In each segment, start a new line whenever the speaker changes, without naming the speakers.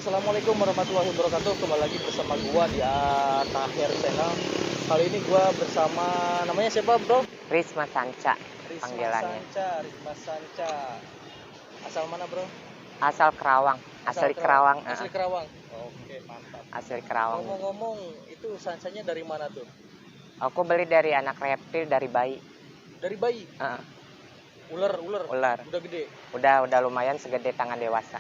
Assalamualaikum warahmatullahi wabarakatuh. Kembali lagi bersama gua di Tahir Channel. Kali ini gua bersama namanya siapa, Bro?
Risma Sanca
Risma
panggilannya.
Sanca, Risma Sanca. Asal mana, Bro?
Asal Kerawang, asli Kerawang.
Asli Kerawang. Oke, mantap.
Asli Kerawang.
Ngomong-ngomong, itu sansanya dari mana tuh?
Aku beli dari anak reptil dari bayi.
Dari bayi. Ular.
Ular.
Udah gede.
Udah lumayan segede tangan dewasa.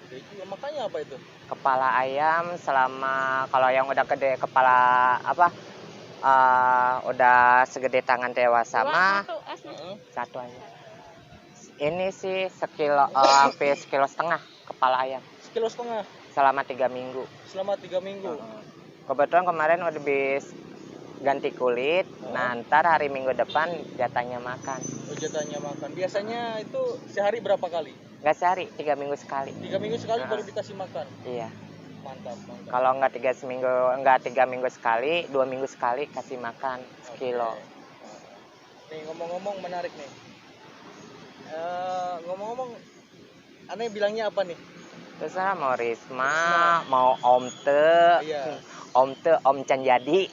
Gede juga. Makanya apa itu?
Kepala ayam selama kalau yang udah gede kepala udah segede tangan dewasa mah satu aja. Ini sih hampir sekilo setengah kepala ayam.
Sekilo setengah.
Selama 3 minggu.
Selama 3 minggu.
Kebetulan kemarin udah habis ganti kulit. Nah, ntar hari Minggu depan jatahnya makan.
Oh, jatahnya makan. Biasanya itu sehari berapa kali?
Nggak sehari, 3 minggu sekali.
3 minggu sekali baru dikasih makan.
Iya.
Mantap.
Kalau nggak 3 minggu sekali, 2 minggu sekali kasih makan sekilo.
Nih ngomong-ngomong menarik nih. Ngomong-ngomong, aneh bilangnya apa nih?
Terserah mau Risma, mau Om Te,
Iya.
Om Chan jadi.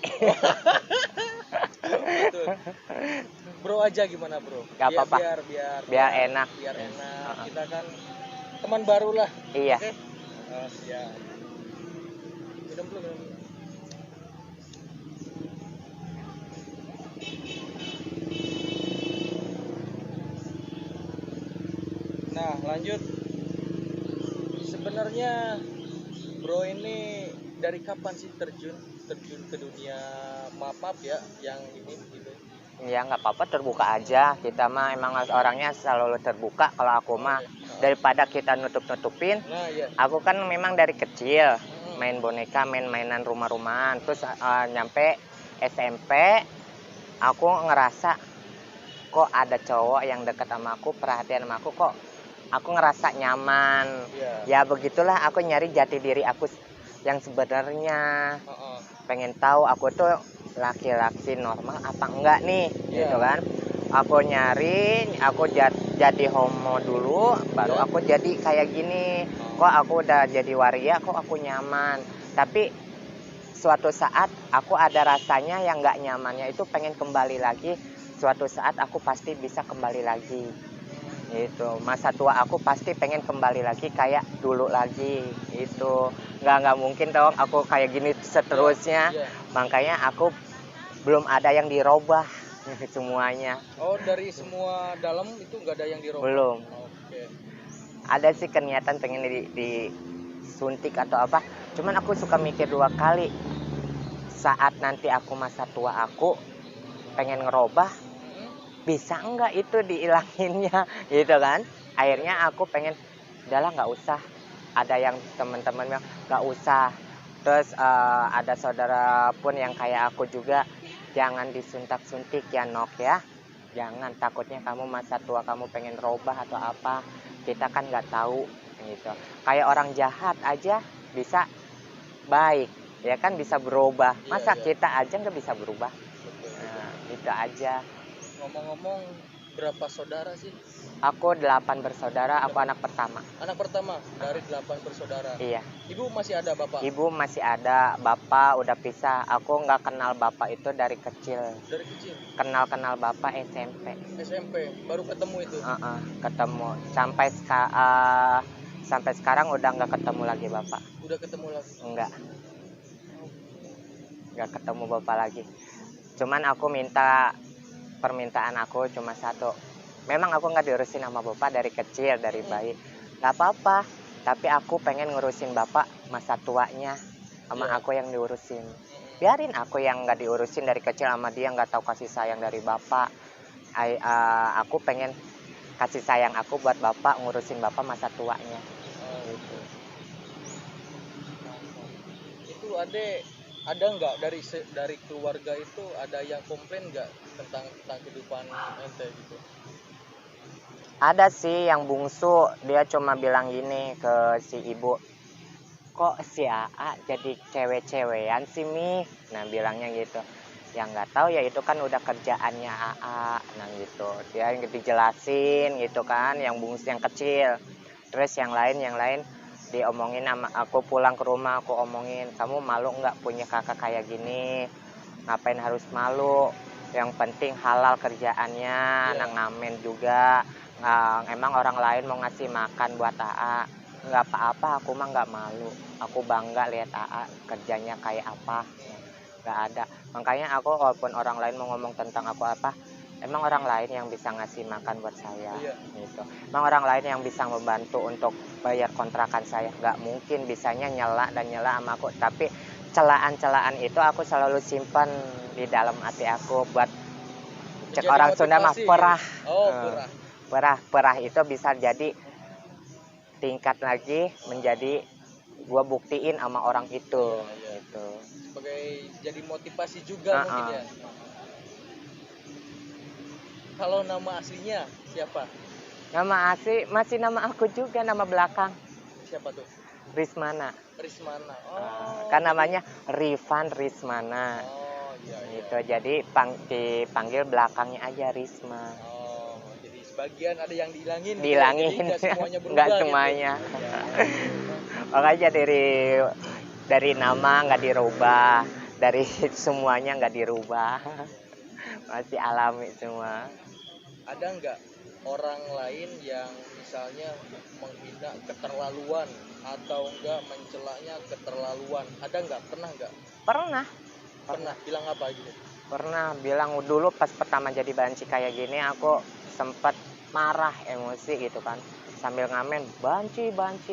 Bro aja gimana, Bro?
Gak apa-apa. Biar enak.
Biar enak. Kita kan teman baru lah.
Iya.
Oke? Siap. Minum dulu. Nah, lanjut. Sebenarnya Bro ini dari kapan sih terjun ke dunia maaf ya yang ini gitu?
Ya nggak apa-apa, terbuka aja. Kita mah emang orangnya selalu terbuka. Kalau aku mah daripada kita nutup-nutupin.
Nah, iya.
Aku kan memang dari kecil main boneka, mainan rumah-rumahan. Terus nyampe SMP, aku ngerasa kok ada cowok yang dekat sama aku, perhatian sama aku, kok aku ngerasa nyaman. Ya begitulah, aku nyari jati diri aku yang sebenarnya. Pengen tahu aku tuh laki-laki normal apa enggak nih, gitu kan. Aku nyari, aku jadi homo dulu, baru aku jadi kayak gini. Kok aku udah jadi waria, kok aku nyaman. Tapi suatu saat aku ada rasanya yang nggak nyamannya itu pengen kembali lagi. Suatu saat aku pasti bisa kembali lagi. Gitu. Masa tua aku pasti pengen kembali lagi kayak dulu lagi. Itu nggak mungkin dong aku kayak gini seterusnya. Makanya aku belum ada yang dirubah semuanya.
Oh, dari semua dalam itu nggak ada yang dirubah?
Belum.
Oke.
Ada sih niatan pengen disuntik atau apa. Cuman aku suka mikir 2 kali. Saat nanti aku masa tua aku pengen ngerubah, bisa enggak itu diilanginnya gitu kan. Akhirnya aku pengen udahlah nggak usah. Ada yang teman-teman bilang nggak usah. Terus ada saudara pun yang kayak aku juga, jangan disuntak-suntik ya Nok ya. Jangan, takutnya kamu masa tua kamu pengen robah atau apa. Kita kan nggak tahu gitu. Kayak orang jahat aja bisa baik, ya kan, bisa berubah. Masa kita aja nggak bisa berubah? Nah, itu aja.
Ngomong-ngomong, berapa saudara sih?
Aku 8 bersaudara, aku anak pertama.
Anak pertama dari 8 bersaudara?
Iya.
Ibu masih ada, bapak?
Ibu masih ada, bapak udah pisah. Aku nggak kenal bapak itu dari kecil.
Dari kecil?
Kenal bapak SMP.
SMP, baru ketemu itu?
Ketemu. Sampai sekarang udah nggak ketemu lagi bapak.
Udah ketemu lagi?
Enggak. Nggak ketemu bapak lagi. Cuman aku minta, permintaan aku cuma satu. Memang aku nggak diurusin sama bapak dari kecil, dari bayi. Nggak apa-apa, tapi aku pengen ngurusin bapak masa tuanya sama aku yang diurusin. Biarin aku yang nggak diurusin dari kecil sama dia, nggak tahu kasih sayang dari bapak. Aku pengen kasih sayang aku buat bapak, ngurusin bapak masa tuanya. Gitu.
Itu ada nggak dari keluarga itu ada yang komplain nggak tentang kehidupan ente gitu?
Ada sih yang bungsu, dia cuma bilang gini ke si ibu, kok si AA jadi cewek-cewekan sih Mi? Nah bilangnya gitu. Ya nggak tahu ya, itu kan udah kerjaannya AA. Nah gitu, dia dijelasin gitu kan, yang bungsu yang kecil. Terus yang lain diomongin sama aku, pulang ke rumah aku omongin, kamu malu nggak punya kakak kayak gini, ngapain harus malu, yang penting halal kerjaannya,
Iya.
ngamen juga. Emang orang lain mau ngasih makan buat AA, nggak apa-apa, aku mah nggak malu, aku bangga lihat AA kerjanya kayak apa, nggak ada. Makanya aku walaupun orang lain mau ngomong tentang aku apa, emang orang lain yang bisa ngasih makan buat saya,
Iya.
gitu. Emang orang lain yang bisa membantu untuk bayar kontrakan saya, nggak mungkin bisanya nyela dan nyela sama aku. Tapi celaan-celaan itu aku selalu simpan di dalam hati aku buat cek
Menjadi
orang Sunda mah
motivasi.
perah.
Oh, perah.
Perah itu bisa jadi tingkat lagi menjadi gua buktiin sama orang itu,
Iya, iya.
gitu.
Sebagai jadi motivasi juga mungkin ya. Kalau nama aslinya siapa?
Nama asli masih nama aku juga, nama belakang
Siapa tuh?
Rismana.
Rismana. Oh.
Kan namanya Rifan Rismana.
Oh, iya, iya.
Gitu. Jadi dipanggil belakangnya aja Risma.
Oh, jadi sebagian ada yang dihilangin.
Dihilangin.
Jadi nggak semuanya berubah.
Nggak
gitu.
semuanya. Makanya dari nama nggak dirubah, dari semuanya nggak dirubah. Masih alami semua.
Ada nggak orang lain yang misalnya menghina keterlaluan atau enggak mencelanya keterlaluan? Ada nggak? Pernah nggak?
Pernah
Bilang apa gitu?
Pernah bilang dulu pas pertama jadi banci kayak gini, aku sempat marah, emosi gitu kan, sambil ngamen banci,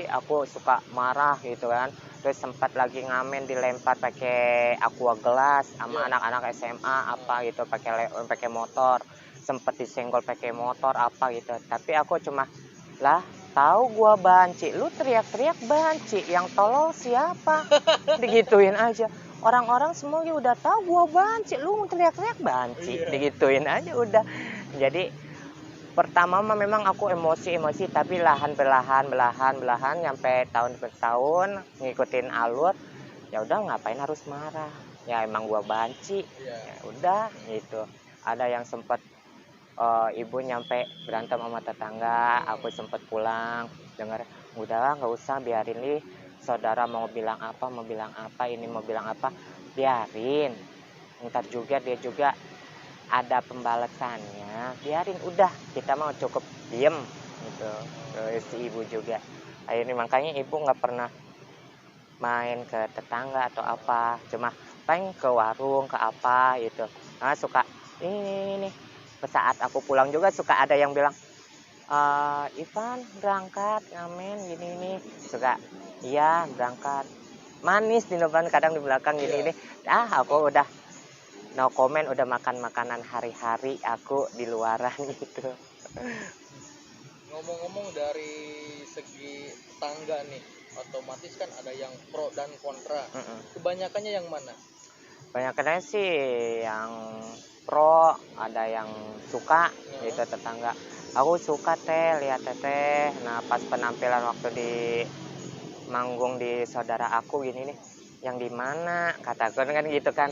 aku suka marah gitu kan. Terus sempat lagi ngamen dilempar pakai aqua gelas sama anak-anak SMA apa gitu, pakai motor, sempat disenggol pakai motor apa gitu. Tapi aku cuma, lah tahu gua banci, lu teriak-teriak banci, yang tolol siapa? Digituin aja. Orang-orang semua udah tahu gua banci, lu teriak-teriak banci, digituin aja udah. Jadi pertama mah memang aku emosi, tapi belahan sampai tahun per tahun ngikutin alur. Ya udah, ngapain harus marah? Ya emang gua banci. Ya udah gitu. Ada yang sempat ibu nyampe berantem sama tetangga, aku sempat pulang dengar, udahlah nggak usah, biarin nih, saudara mau bilang apa, ini mau bilang apa, biarin, ntar juga dia juga ada pembalasannya, biarin, udah kita mau cukup diem gitu. Terus si ibu juga akhirnya, makanya ibu nggak pernah main ke tetangga atau apa, cuma paling ke warung ke apa gitu. Nah suka ini saat aku pulang juga suka ada yang bilang, Ivan berangkat ngamen gini, suka iya berangkat, manis di depan kadang di belakang gini. Aku udah no comment, udah makan makanan hari-hari aku di luaran gitu.
Ngomong-ngomong dari segi tetangga nih, otomatis kan ada yang pro dan kontra. Kebanyakannya yang mana?
Banyakannya sih yang pro, ada yang suka gitu tetangga. Aku suka lihat teteh. Nah pas penampilan waktu di manggung di saudara aku gini nih, yang di mana kataku kan gitu kan.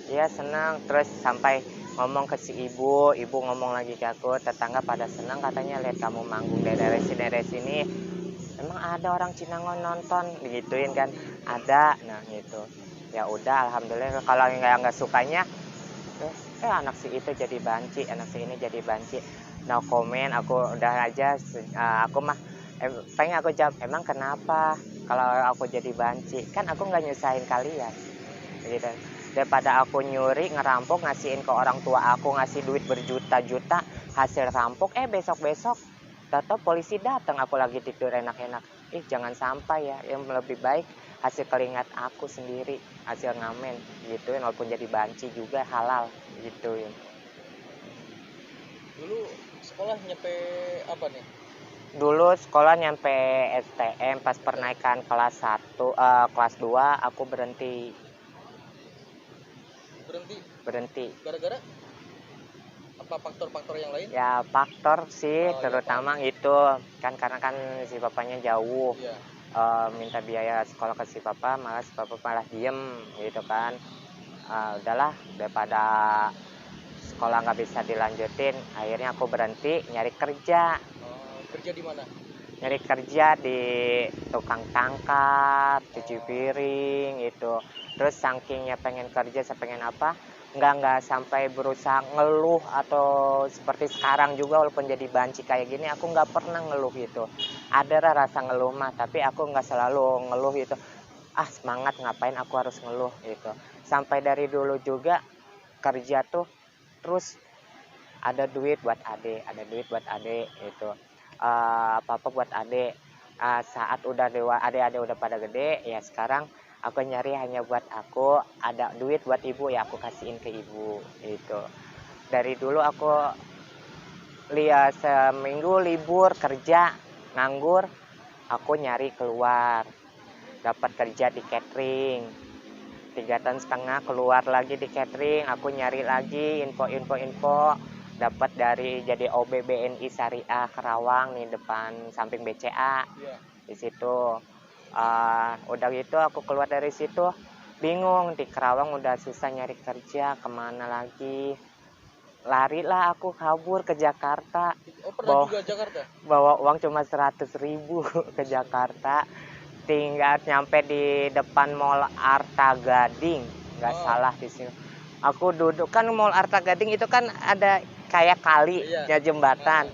Iya senang. Terus sampai ngomong ke si ibu ngomong lagi ke aku, tetangga pada senang katanya lihat kamu manggung dari sini. Emang ada orang Cinangon nonton, digituin kan, ada. Nah gitu. Ya udah, alhamdulillah. Kalau nggak sukanya, anak si itu jadi banci, anak si ini jadi banci, no comment, aku udah aja. Aku mah pengen aku jawab, emang kenapa kalau aku jadi banci, kan aku nggak nyusahin kalian gitu. Daripada aku nyuri, ngerampok, ngasihin ke orang tua aku, ngasih duit berjuta-juta, hasil rampok, besok-besok tahu polisi datang, aku lagi tidur enak-enak. Jangan sampai ya, yang lebih baik hasil keringat aku sendiri, hasil ngamen gituin, walaupun jadi banci juga halal gituin.
Dulu sekolah nyampe apa nih?
Dulu sekolah nyampe STM, pas pernaikan kelas 1, kelas 2 aku berhenti. Berhenti.
Gara-gara apa, faktor-faktor yang lain?
Ya faktor sih, terutama itu kan karena kan si bapaknya jauh. Minta biaya sekolah ke si papa, malah si papa malah diem gitu kan. Udahlah, daripada sekolah nggak bisa dilanjutin, akhirnya aku berhenti nyari kerja.
Kerja di mana?
nyari kerja di tukang tangkap, cuci piring itu. Terus sakingnya pengen kerja, saya pengen apa, nggak sampai berusaha ngeluh atau seperti sekarang juga walaupun jadi banci kayak gini, aku nggak pernah ngeluh gitu. Ada rasa ngeluh mah, tapi aku nggak selalu ngeluh itu. Ah semangat ngapain aku harus ngeluh gitu. Sampai dari dulu juga kerja tuh terus ada duit buat adik, ada duit buat adik itu. Apa-apa buat adik. Saat udah dewa, adik-adik udah pada gede, ya sekarang aku nyari hanya buat aku, ada duit buat ibu ya aku kasihin ke ibu itu. Dari dulu aku lihat seminggu libur kerja nganggur, aku nyari keluar, dapat kerja di catering. 3 tahun setengah keluar lagi di catering, aku nyari lagi info dapat dari jadi OB BNI Syariah Kerawang nih depan samping BCA di situ. Udah gitu aku keluar dari situ bingung, di Kerawang udah susah nyari kerja, kemana lagi, larilah aku kabur ke Jakarta.
Pernah juga Jakarta?
Bawa uang cuma 100.000 ke Jakarta, tinggal nyampe di depan Mall Arta Gading, nggak salah di sini. Aku duduk, kan Mall Arta Gading itu kan ada kayak kali ya jembatan.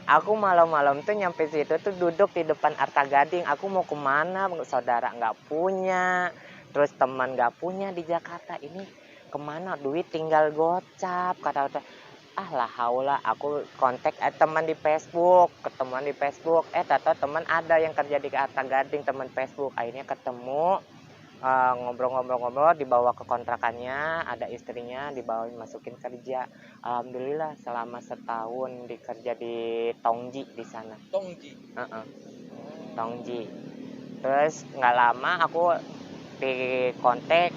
Aku malam-malam tuh nyampe situ tuh duduk di depan Arta Gading. Aku mau kemana? Saudara nggak punya, terus teman nggak punya di Jakarta. Ini kemana? Duit tinggal gocap. Kata lah haula, aku kontak teman di Facebook, ketemuan di Facebook. Tato teman ada yang kerja di Arta Gading, teman Facebook. Akhirnya ketemu, ngobrol-ngobrol, dibawa ke kontrakannya, ada istrinya, dibawa masukin kerja. Alhamdulillah selama setahun dikerja di Tongji di sana.
Tongji.
Tongji. Terus nggak lama aku dikontak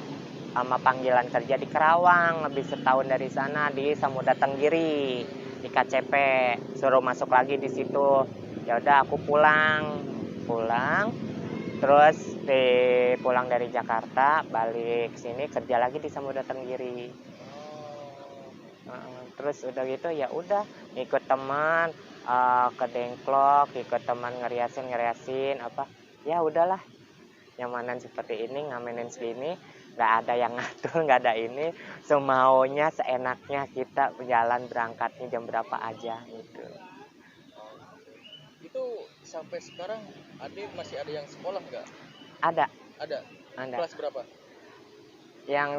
sama panggilan kerja di Kerawang, lebih setahun dari sana di Samudra Tenggiri di KCP, suruh masuk lagi di situ. Ya udah aku pulang, terus pulang dari Jakarta balik sini kerja lagi di Samudra Tenggiri. Terus udah gitu ya udah ikut teman ke Dengklok, ikut teman ngeriasin apa, ya udahlah nyamanan seperti ini, ngamenin segini, nggak ada yang ngatur, nggak ada ini, semaunya seenaknya kita jalan berangkatnya jam berapa aja gitu.
Itu sampai sekarang adik masih ada yang sekolah nggak?
Ada.
Kelas berapa?
Yang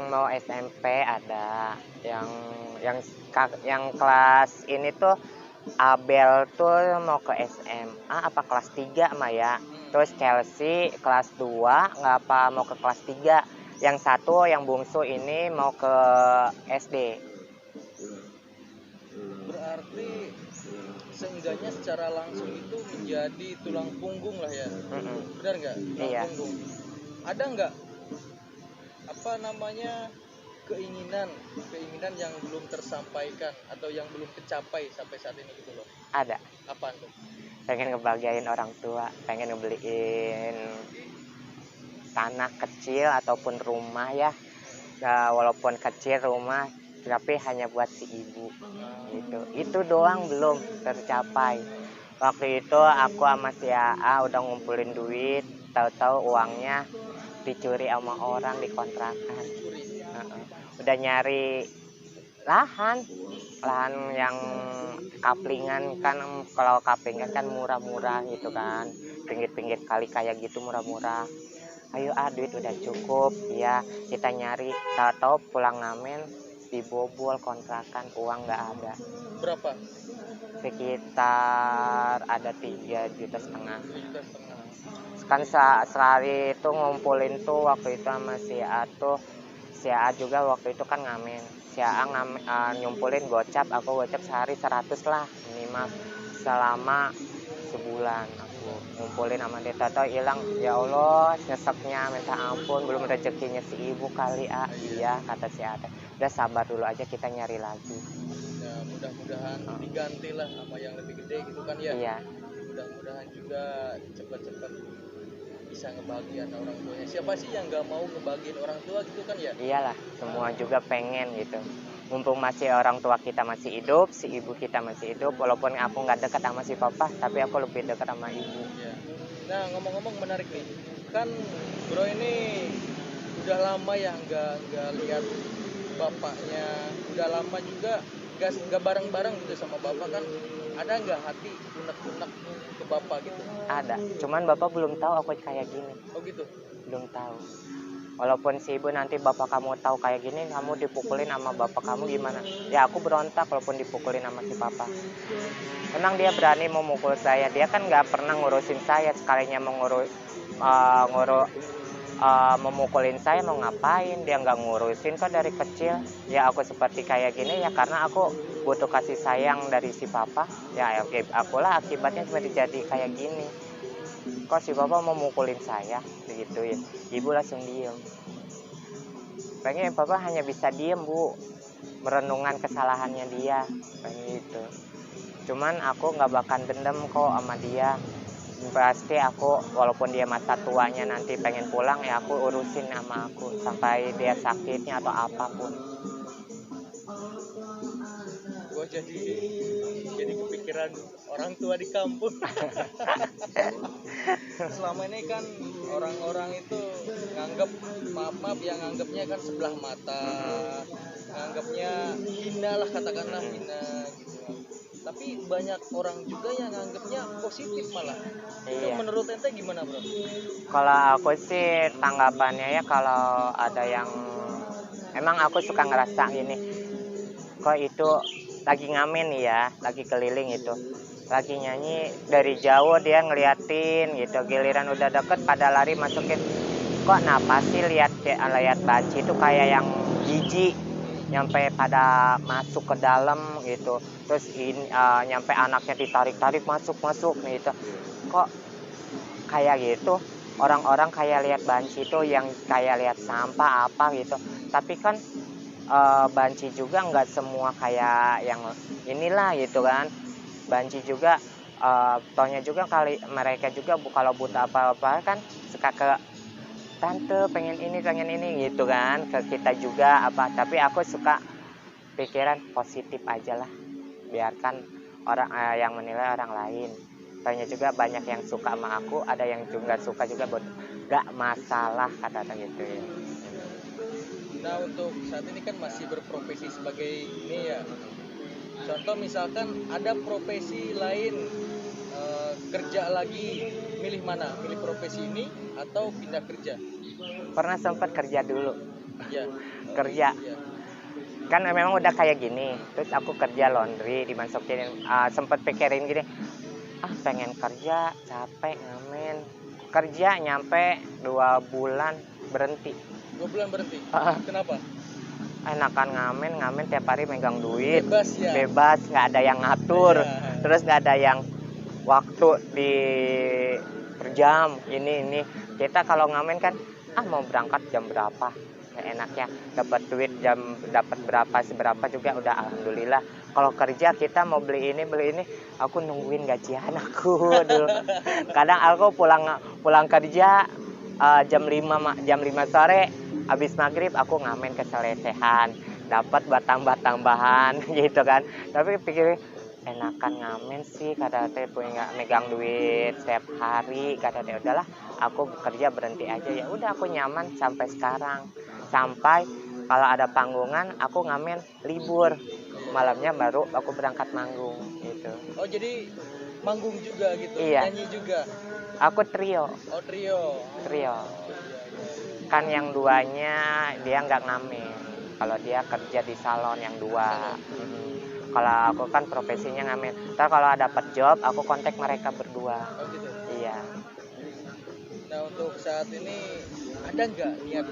mau SMP ada, yang kelas ini tuh Abel tuh mau ke SMA apa kelas 3 mah ya. Terus Chelsea kelas 2 nggak apa mau ke kelas 3. Yang satu yang bungsu ini mau ke SD.
Berarti seenggaknya secara langsung itu menjadi tulang punggung lah ya. Benar nggak?
Iya.
Punggung. Ada nggak keinginan yang belum tersampaikan atau yang belum tercapai sampai saat ini gitu loh?
Ada.
Apaan tuh?
Pengen ngebahagiain orang tua, pengen ngebeliin tanah kecil ataupun rumah ya. Walaupun kecil rumah tapi hanya buat si ibu gitu. Itu doang belum tercapai. Waktu itu aku sama si AA udah ngumpulin duit, tahu-tahu uangnya dicuri sama orang di kontrakan. Udah nyari lahan yang kaplingan kan, kalau kaplingan kan murah-murah gitu kan, pinggir-pinggir kali kayak gitu murah-murah. Ayo duit udah cukup ya, kita nyari, tahu-tahu pulang ngamen dibobol kontrakan, uang nggak ada.
Berapa?
Sekitar ada 3,5 juta. Kan sehari itu ngumpulin tuh waktu itu sama si A tuh, si A juga waktu itu kan ngamen, si A nyumpulin gocap, aku gocap sehari 100 lah minimal selama sebulan. Aku ngumpulin sama dia, tahu hilang, ya Allah nyeseknya minta ampun, belum rezekinya si ibu kali. Iya kata si A, udah sabar dulu aja, kita nyari lagi
ya, mudah-mudahan diganti lah sama yang lebih gede gitu kan ya.
Iya,
mudah-mudahan juga cepat-cepat bisa ngebahagiain orang tuanya. Siapa sih yang nggak mau ngebahagiain orang tua gitu kan ya?
Iyalah, semua juga pengen gitu. mumpung masih orang tua kita masih hidup, si ibu kita masih hidup, walaupun aku nggak dekat sama si papa, tapi aku lebih dekat sama ibu.
Ya. Nah, ngomong-ngomong menarik nih. Kan bro ini udah lama ya nggak lihat bapaknya, udah lama juga nggak bareng-bareng gitu sama bapak kan. Ada nggak hati unek-unek ke bapak gitu?
Ada, cuman bapak belum tahu aku kayak gini,
Oh gitu.
belum tahu. Walaupun si ibu nanti bapak kamu tahu kayak gini, kamu dipukulin sama bapak kamu gimana? Ya aku berontak walaupun dipukulin sama si papa. Emang dia berani memukul saya, dia kan nggak pernah ngurusin saya, sekalinya memukulin saya mau ngapain, dia nggak ngurusin kok dari kecil. Ya aku seperti kayak gini ya karena aku butuh kasih sayang dari si papa. Ya akulah akibatnya seperti jadi kayak gini. Kok si papa mau mukulin saya digituin, ibu langsung diem. Pengen papa hanya bisa diem bu, merenungkan kesalahannya dia, pengen gitu. Cuman aku nggak bakal dendam kok sama dia. Pasti aku walaupun dia masa tuanya nanti pengen pulang ya aku urusin sama aku sampai dia sakitnya atau apapun.
Gua jadi kepikiran orang tua di kampung. Selama ini kan orang-orang itu nganggap, maaf yang nganggapnya kan sebelah mata, nganggapnya hina lah, katakanlah hina gitu. Tapi banyak orang juga yang nganggapnya positif malah. Itu
Iya.
menurut ente gimana bro?
Kalau aku sih tanggapannya ya kalau ada yang emang aku suka ngerasa gini, kok itu lagi ngamen ya, lagi keliling itu, lagi nyanyi dari jauh dia ngeliatin gitu, giliran udah deket pada lari masukin. Kok napa sih lihat banci itu kayak yang jijik, nyampe pada masuk ke dalam gitu, terus nyampe anaknya ditarik-tarik masuk gitu. Kok kayak gitu, orang-orang kayak lihat banci itu yang kayak lihat sampah apa gitu, tapi kan banci juga nggak semua kayak yang inilah gitu kan. Banci juga tonya juga kali mereka juga kalau butuh apa-apa kan suka ke tante pengen ini gitu kan, ke kita juga apa. Tapi aku suka pikiran positif aja lah, biarkan orang yang menilai orang lain. Tonya juga banyak yang suka sama aku, ada yang juga suka juga, gak masalah kata gitu ya.
Nah untuk saat ini kan masih berprofesi sebagai ini ya. Contoh misalkan ada profesi lain, kerja lagi, milih mana? Milih profesi ini atau pindah kerja?
Pernah sempat kerja dulu,
Ya.
kerja
Ya.
kan memang udah kayak gini, terus aku kerja laundry dimasukin, sempat pikirin gini, pengen kerja capek ngamen, kerja nyampe 2 bulan berhenti.
2 bulan berhenti. Kenapa?
Enakan ngamen tiap hari megang duit,
Bebas ya.
bebas, nggak ada yang ngatur,
Ya.
terus nggak ada yang waktu di per jam ini. Kita kalau ngamen kan mau berangkat jam berapa, ya enaknya dapat duit dapat berapa seberapa juga udah alhamdulillah. Kalau kerja kita mau beli ini aku nungguin gajian aku dulu. Kadang aku pulang kerja jam 5 sore, habis maghrib aku ngamen keselesehan, dapat tambahan gitu kan. Tapi pikir enakan ngamen sih kata teh, punya megang duit setiap hari, kata teh udahlah aku bekerja berhenti aja. Ya udah aku nyaman sampai sekarang, sampai kalau ada panggungan aku ngamen libur, malamnya baru aku berangkat manggung gitu.
Oh jadi manggung juga gitu,
Iya.
nyanyi juga.
Aku trio.
Oh trio.
Kan yang duanya dia nggak ngamen, kalau dia kerja di salon yang dua. Kalau aku kan profesinya ngamen. Ntar kalau dapat job aku kontak mereka berdua.
Oh gitu.
Iya.
Nah untuk saat ini ada nggak niat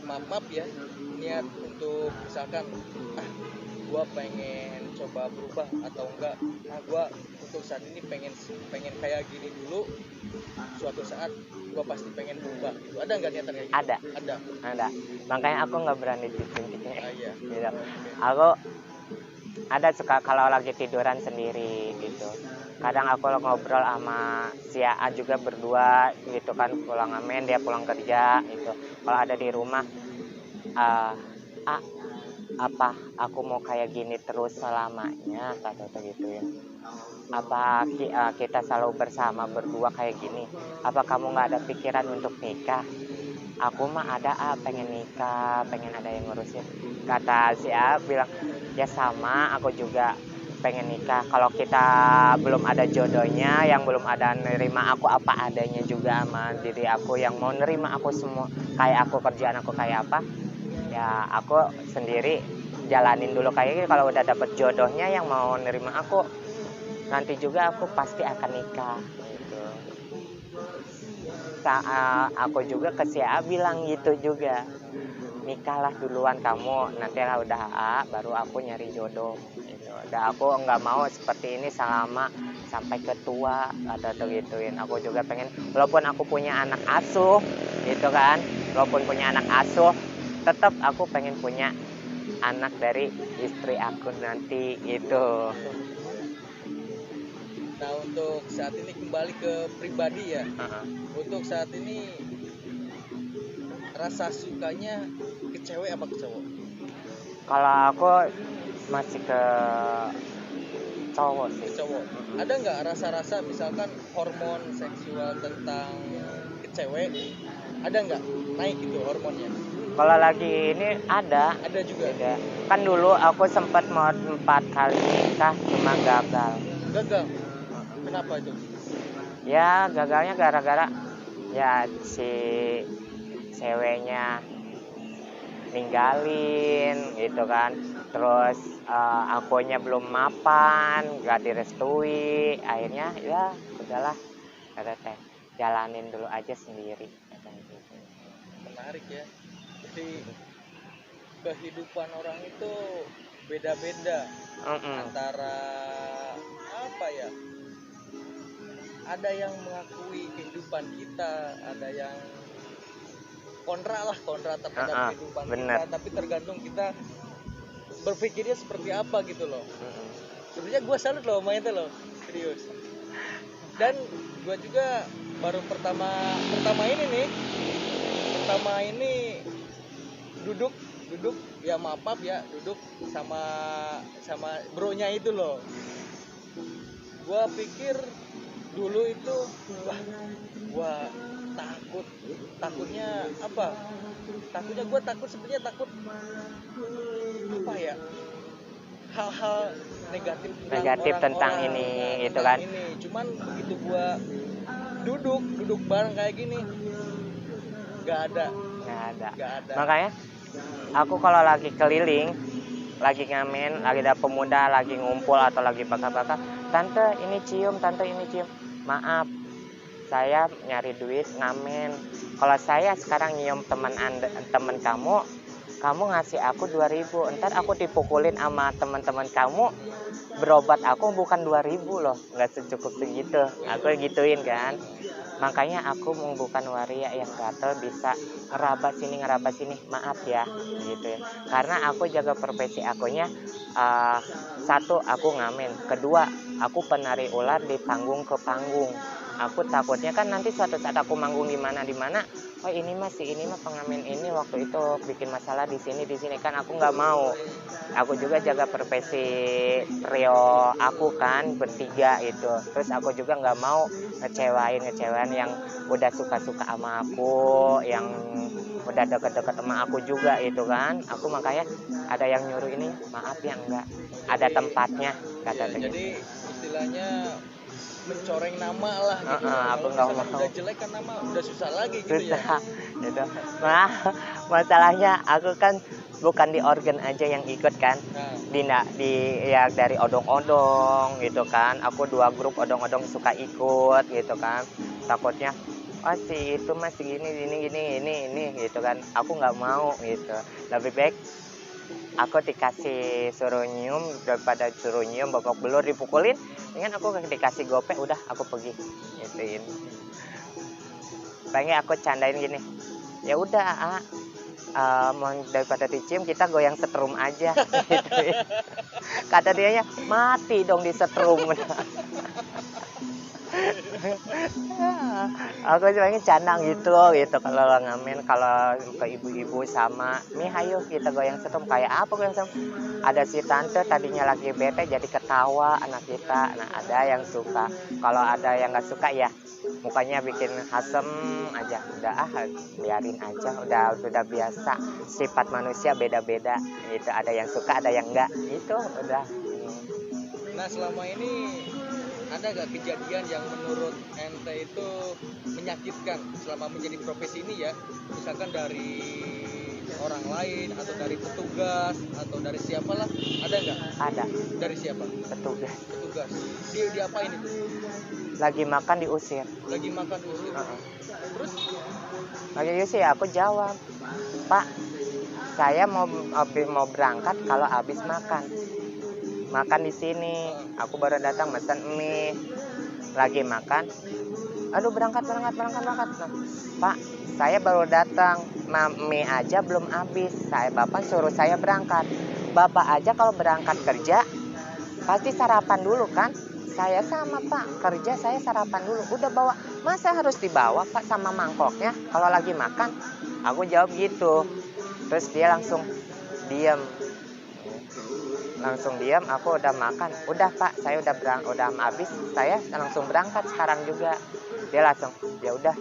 maaf ya, niat untuk misalkan gua pengen coba berubah atau enggak, gua untuk saat ini pengen kayak gini dulu, suatu saat gua pasti pengen berubah gitu. Ada nggak niatan kayak gitu? Ada.
Makanya aku nggak berani di sini.
Iya.
Gitu. Aku ada suka kalau lagi tiduran sendiri gitu, kadang aku ngobrol sama si A juga berdua gitu kan, pulang ngamen dia pulang kerja gitu. Kalau ada di rumah, apa aku mau kayak gini terus selamanya, kata gituin. Apa kita selalu bersama berdua kayak gini, apa kamu nggak ada pikiran untuk nikah? Aku mah ada, pengen nikah, pengen ada yang ngurusin. Kata si A bilang, ya sama, aku juga pengen nikah. Kalau kita belum ada jodohnya, yang belum ada nerima aku apa adanya juga sama diri aku, yang mau nerima aku semua kayak aku, kerjaan aku kayak apa, ya aku sendiri jalanin dulu kayak gitu. Kalau udah dapet jodohnya yang mau nerima aku, nanti juga aku pasti akan nikah gitu. Aku juga ke si A bilang gitu juga, nikahlah duluan kamu, nanti lah udah A baru aku nyari jodoh gitu. Dan aku nggak mau seperti ini selama sampai ke tua, ada gituin. Aku juga pengen, walaupun aku punya anak asuh gitu kan, walaupun punya anak asuh, tetap aku pengen punya anak dari istri aku nanti gitu.
Nah, untuk saat ini kembali ke pribadi ya. Untuk saat ini rasa sukanya ke cewek apa ke cowok?
Kalau aku masih ke cowok sih.
Ke cowok. Ada nggak rasa-rasa misalkan hormon seksual tentang ke cewek? Ada nggak naik gitu hormonnya?
Kalau lagi ini ada.
Ada juga.
Ada. Kan dulu aku sempat mau 4 kali nikah cuma gagal.
Gagal. Kenapa itu?
Ya gagalnya gara-gara ya si ceweknya ninggalin gitu kan. Terus akunya belum mapan, gak direstui. Akhirnya ya udahlah, kata teh jalanin dulu aja sendiri.
Menarik ya. Jadi kehidupan orang itu beda-beda. Antara apa ya? Ada yang mengakui kehidupan kita, ada yang kontra terhadap kehidupan kita, tapi tergantung kita berpikirnya seperti apa gitu loh. Sebenarnya gue salut loh sama itu loh, serius. Dan gue juga baru pertama ini duduk ya maaf ya, duduk sama bronya itu loh. Gue pikir dulu itu wah takutnya apa? Gue takut sebenarnya takut apa ya? Hal-hal negatif
tentang
orang,
ini gitu kan.
Ini. Cuman begitu gue duduk bareng kayak gini, nggak ada.
Makanya aku kalau lagi keliling, lagi ngamen, lagi ada pemuda lagi ngumpul atau lagi bakar-bakar, tante ini cium, maaf saya nyari duit ngamen. Kalau saya sekarang nyium teman kamu ngasih aku 2.000, ntar aku dipukulin sama teman-teman kamu, berobat aku bukan 2.000 loh, nggak secukup segitu. Aku gituin kan. Makanya aku bukan waria yang gatel bisa ngeraba sini, maaf ya gitu ya. Karena aku jaga profesi akunya, satu aku ngamen, kedua aku penari ular di panggung ke panggung. Aku takutnya kan nanti suatu saat aku manggung di mana, oh ini mah pengamen ini waktu itu bikin masalah di sini kan, aku nggak mau. Aku juga jaga profesi trio aku kan bertiga itu. Terus aku juga nggak mau ngecewain yang udah suka sama aku, yang udah deket-deket sama aku juga itu kan. Aku makanya ada yang nyuruh ini, maaf ya enggak ada tempatnya, kata
ya, jadi istilahnya mencoreng nama lah gitu.
Aku nggak mau.
Udah jelek kan nama udah susah lagi gitu ya.
Gitu. Nah, masalahnya aku kan bukan di organ aja yang ikut kan. Di ya dari odong-odong gitu kan. Aku 2 grup odong-odong suka ikut gitu kan. Takutnya si itu masih gini gitu kan. Aku nggak mau gitu. Lebih baik aku dikasih suruh nyium daripada suruh nyium babak belur dipukulin, dengan aku dikasih gopek udah aku pergi gituin. Pengen aku candain gini, ya udah mau daripada dicium kita goyang setrum aja gituin. Kata dianya mati dong di setrum. Aku pengen canang gitu kalau ngamen, kalau ke ibu-ibu sama mi hayo kita goyang setrum. Kayak apa goyang setrum, ada si tante tadinya lagi bete jadi ketawa anak kita. Nah ada yang suka, kalau ada yang nggak suka ya mukanya bikin asem aja, udah biarin aja, udah biasa, sifat manusia beda-beda itu, ada yang suka ada yang enggak, itu udah.
Nah selama ini ada gak kejadian yang menurut ente itu menyakitkan selama menjadi profesi ini ya, misalkan dari orang lain atau dari petugas atau dari siapalah, ada nggak?
Ada.
Dari siapa?
Petugas.
Dia diapain itu?
Lagi makan diusir.
Lagi makan diusir. Terus
lagi diusir, aku jawab, Pak, saya mau berangkat kalau habis makan di sini. Aku baru datang mesen mie, lagi makan. Aduh berangkat. Nah, Pak, saya baru datang, mie aja belum habis. Bapak suruh saya berangkat. Bapak aja kalau berangkat kerja pasti sarapan dulu kan? Saya sama Pak, kerja saya sarapan dulu. Udah bawa, masa harus dibawa Pak sama mangkoknya kalau lagi makan? Aku jawab gitu. Terus dia langsung diam. Aku udah makan. Udah Pak, saya udah habis. Saya langsung berangkat sekarang juga. Dia langsung, ya udah.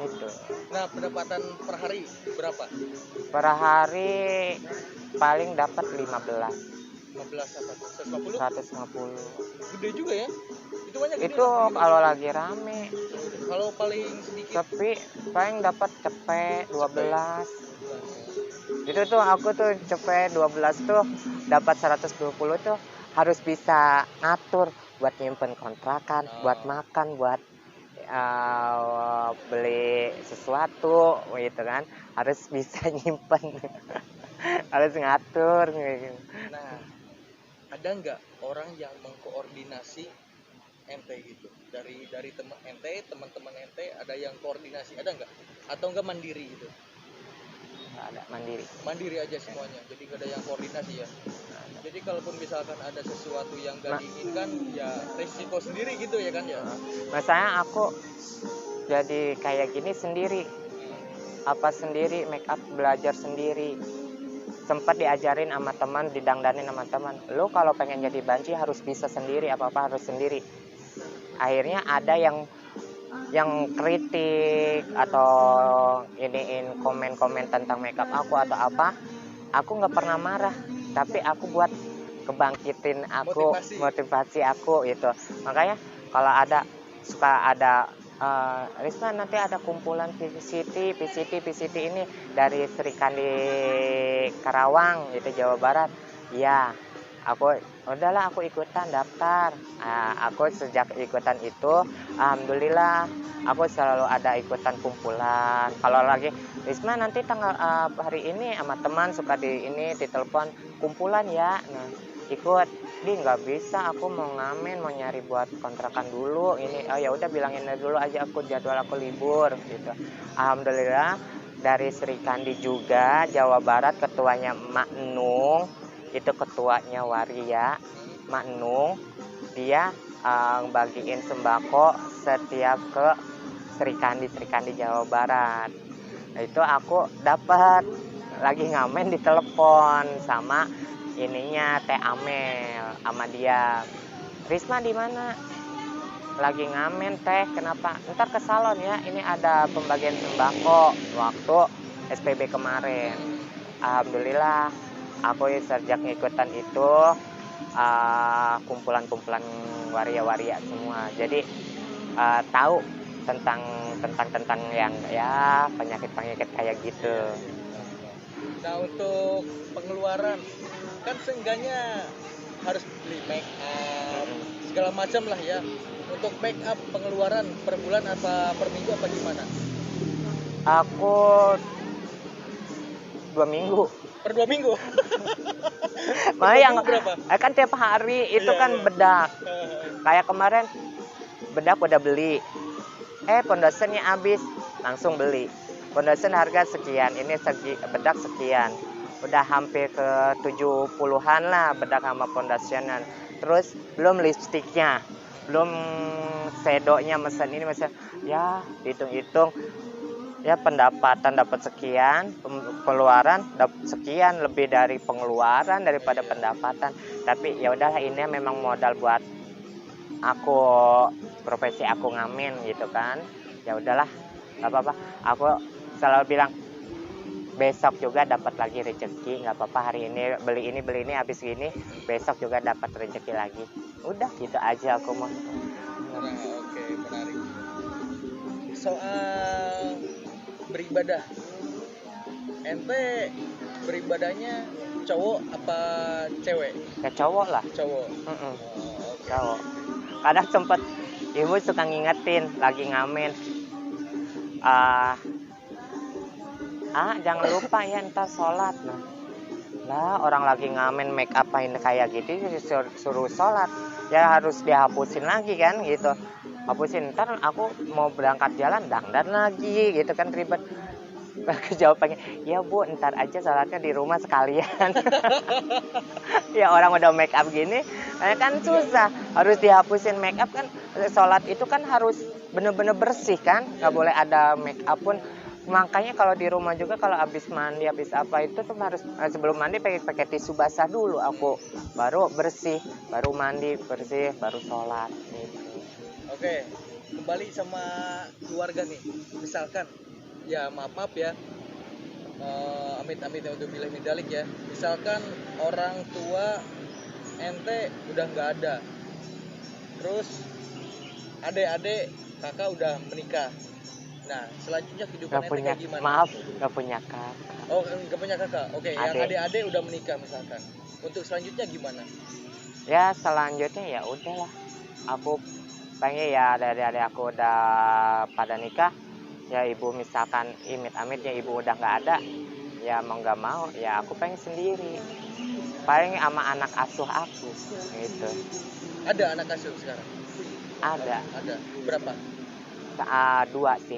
Itu.
Nah, pendapatan per hari berapa?
Per hari paling dapat 15
apa?
150.
Gede juga ya? Itu banyak.
Itu kalau lagi rame.
Kalau paling sedikit?
Tapi paling dapat cepet 12. Itu tuh aku tuh cepet 12 tuh dapat 120 tuh harus bisa ngatur buat nyimpen kontrakan, buat makan, buat beli sesuatu gitu kan, harus bisa nyimpen. Harus ngatur gitu.
Nah, ada nggak orang yang mengkoordinasi ente gitu? Dari teman-teman ente ada yang koordinasi, ada nggak? Atau nggak mandiri gitu?
Ada mandiri
aja semuanya, jadi gak ada yang koordinasi ya. Jadi kalaupun misalkan ada sesuatu yang gak diinginkan ya risiko sendiri gitu ya kan ya.
Masanya aku jadi kayak gini sendiri, make up belajar sendiri, sempat diajarin sama teman, didangdanin sama teman, lu kalau pengen jadi banci harus bisa sendiri, apa harus sendiri. Akhirnya ada yang kritik atau iniin komen-komen tentang makeup aku atau apa, aku nggak pernah marah, tapi aku buat kebangkitin aku, motivasi aku itu. Makanya kalau suka ada Risma nanti ada kumpulan PCT ini dari Sri Kandi Karawang itu Jawa Barat ya. Aku ikutan daftar. Aku sejak ikutan itu alhamdulillah aku selalu ada ikutan kumpulan. Kalau lagi Risma nanti tanggal hari ini sama teman suka ditelepon kumpulan ya. Nah, ikut. Nggak bisa, aku mau ngamen, mau nyari buat kontrakan dulu ini. Oh ya udah bilangin dulu aja, aku jadwal aku libur gitu. Alhamdulillah dari Sri Kandi juga Jawa Barat, ketuanya Mak Nung. Itu ketuanya waria Mak Nung, dia bagiin sembako setiap ke Sri Kandi Jawa Barat. Nah, itu aku dapat lagi ngamen ditelepon sama ininya Teh Amel sama dia. Risma di mana? Lagi ngamen Teh, kenapa? Ntar ke salon ya, ini ada pembagian sembako waktu SPB kemarin. Alhamdulillah aku sejak ngikutan itu kumpulan waria semua, jadi tahu tentang yang ya penyakit kayak gitu.
Nah untuk pengeluaran kan seenggaknya harus beli make up segala macam lah ya. Untuk make up pengeluaran per bulan apa per minggu apa gimana?
Aku 2 minggu.
Per 2 minggu.
Malah yang berapa? Kan tiap hari itu kan bedak. Kayak kemarin bedak udah beli. Foundationnya habis, langsung beli. Foundation harga sekian, ini bedak sekian. Udah hampir ke 70-an lah bedak sama foundationan. Terus belum lipstiknya. belum sedonya mesen ini mesen ya hitung-hitung ya pendapatan dapat sekian, pengeluaran dapat sekian, lebih dari pengeluaran daripada pendapatan. Tapi ya udahlah, ini memang modal buat aku, profesi aku ngamen gitu kan. Ya udahlah, nggak apa-apa. Aku selalu bilang besok juga dapat lagi rezeki, nggak apa-apa, hari ini beli ini habis gini, besok juga dapat rezeki lagi. Udah gitu aja aku mau.
Nah, oke, menarik. Soal beribadah, ente beribadahnya cowok apa cewek?
Ya cowok lah.
Cowok.
Mm-mm.
Oh, oke.
Cowok. Kadang sempet ibu suka ngingetin lagi ngamen, jangan lupa ya ntar sholat. Nah lah, orang lagi ngamen make upain kayak gitu suruh sholat, ya harus dihapusin lagi kan gitu, hapusin, ntar aku mau berangkat jalan dandan lagi gitu kan, ribet. Jawabannya ya bu, ntar aja sholatnya di rumah sekalian. Ya orang udah make up gini kan susah, harus dihapusin make up kan. Sholat itu kan harus bener-bener bersih kan, nggak boleh ada make up pun. Makanya kalau di rumah juga kalau habis mandi habis apa itu tuh harus sebelum mandi pakai tisu basah dulu aku, baru bersih, baru mandi bersih, baru sholat gitu.
Oke, kembali sama keluarga nih. Misalkan ya maaf ya, amit-amit untuk milih medalik ya. Misalkan orang tua ente udah nggak ada, terus adik-adik kakak udah menikah. Nah, selanjutnya kehidupan ente kayak gimana?
Maaf, nggak punya kakak.
Oh, nggak punya kakak. Oke, yang adik-adik udah menikah misalkan. Untuk selanjutnya gimana?
Ya selanjutnya ya udahlah, aku pengen ya dari adik aku udah pada nikah, ya ibu misalkan amit-amit ya ibu udah nggak ada, ya mau nggak mau ya aku pengen sendiri, paling sama anak asuh aku gitu.
Ada anak asuh sekarang?
Ada.
Berapa?
2 sih.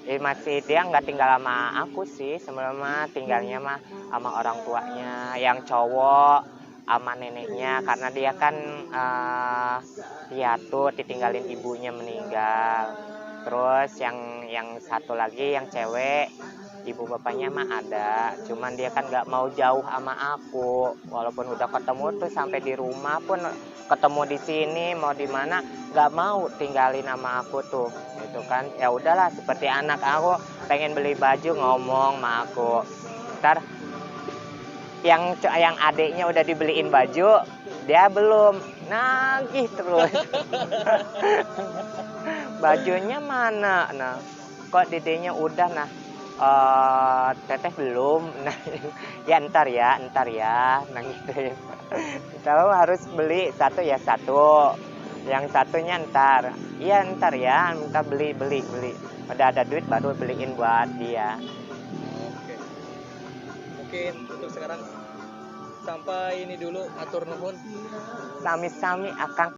2.
Masih dia nggak tinggal sama aku sih, sebelumnya tinggalnya mah sama orang tuanya, yang cowok sama neneknya, karena dia kan piatu, ditinggalin ibunya meninggal. Terus yang satu lagi yang cewek, ibu bapaknya mah ada, cuman dia kan nggak mau jauh sama aku, walaupun udah ketemu tuh sampai di rumah pun ketemu di sini mau di mana nggak mau tinggalin sama aku tuh, gitu kan. Ya udahlah, seperti anak aku pengen beli baju ngomong sama aku, ntar yang adiknya udah dibeliin baju dia belum, nagih terus. Bajunya mana, nah kok dedenya udah, nah teteh belum, nah ya ntar ya nah gitu. Kalau harus beli satu ya satu, yang satunya ntar ya ntar beli udah ada duit baru beliin buat dia.
Oke, mungkin untuk sekarang sampai ini dulu, atur nuhun.
Sami-sami akang.